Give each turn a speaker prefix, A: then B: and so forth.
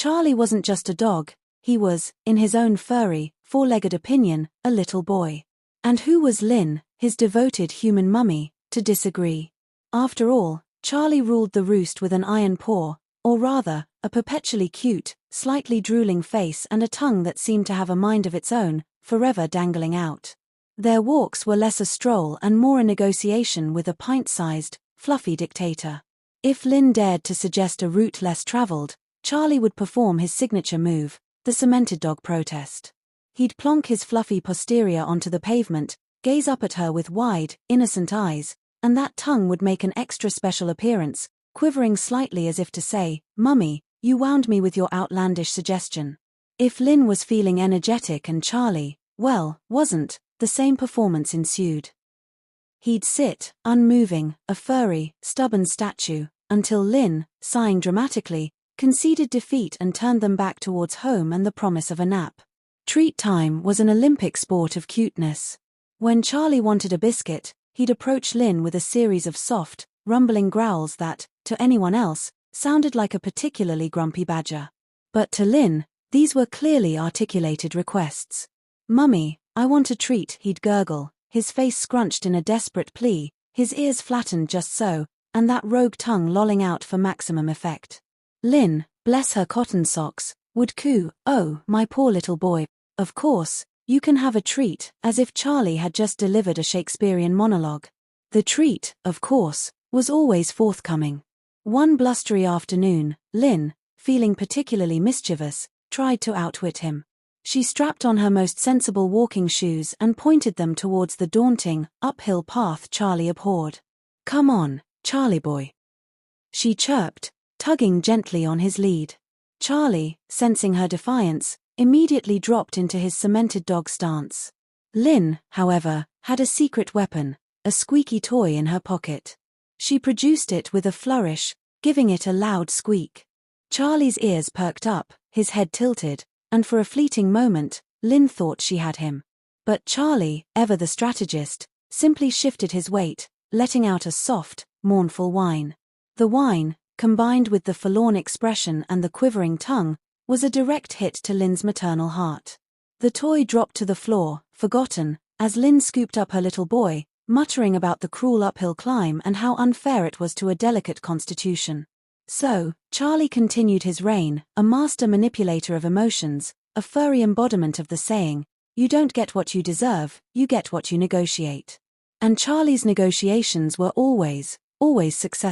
A: Charlie wasn't just a dog, he was, in his own furry, four-legged opinion, a little boy. And who was Lynn, his devoted human mummy, to disagree? After all, Charlie ruled the roost with an iron paw, or rather, a perpetually cute, slightly drooling face and a tongue that seemed to have a mind of its own, forever dangling out. Their walks were less a stroll and more a negotiation with a pint-sized, fluffy dictator. If Lynn dared to suggest a route less traveled, Charlie would perform his signature move, the cemented dog protest. He'd plonk his fluffy posterior onto the pavement, gaze up at her with wide, innocent eyes, and that tongue would make an extra special appearance, quivering slightly as if to say, "Mummy, you wound me with your outlandish suggestion." If Lynn was feeling energetic and Charlie, well, wasn't, the same performance ensued. He'd sit, unmoving, a furry, stubborn statue, until Lynn, sighing dramatically, conceded defeat and turned them back towards home and the promise of a nap. Treat time was an Olympic sport of cuteness. When Charlie wanted a biscuit, he'd approach Lynn with a series of soft, rumbling growls that, to anyone else, sounded like a particularly grumpy badger. But to Lynn, these were clearly articulated requests. "Mummy, I want a treat," he'd gurgle, his face scrunched in a desperate plea, his ears flattened just so, and that rogue tongue lolling out for maximum effect. Lynn, bless her cotton socks, would coo, "Oh, my poor little boy. Of course, you can have a treat," as if Charlie had just delivered a Shakespearean monologue. The treat, of course, was always forthcoming. One blustery afternoon, Lynn, feeling particularly mischievous, tried to outwit him. She strapped on her most sensible walking shoes and pointed them towards the daunting, uphill path Charlie abhorred. "Come on, Charlie boy," she chirped, tugging gently on his lead. Charlie, sensing her defiance, immediately dropped into his cemented dog stance. Lynn, however, had a secret weapon, a squeaky toy in her pocket. She produced it with a flourish, giving it a loud squeak. Charlie's ears perked up, his head tilted, and for a fleeting moment, Lynn thought she had him. But Charlie, ever the strategist, simply shifted his weight, letting out a soft, mournful whine. The whine, combined with the forlorn expression and the quivering tongue, was a direct hit to Lynn's maternal heart. The toy dropped to the floor, forgotten, as Lynn scooped up her little boy, muttering about the cruel uphill climb and how unfair it was to a delicate constitution. So, Charlie continued his reign, a master manipulator of emotions, a furry embodiment of the saying, "You don't get what you deserve, you get what you negotiate." And Charlie's negotiations were always successful.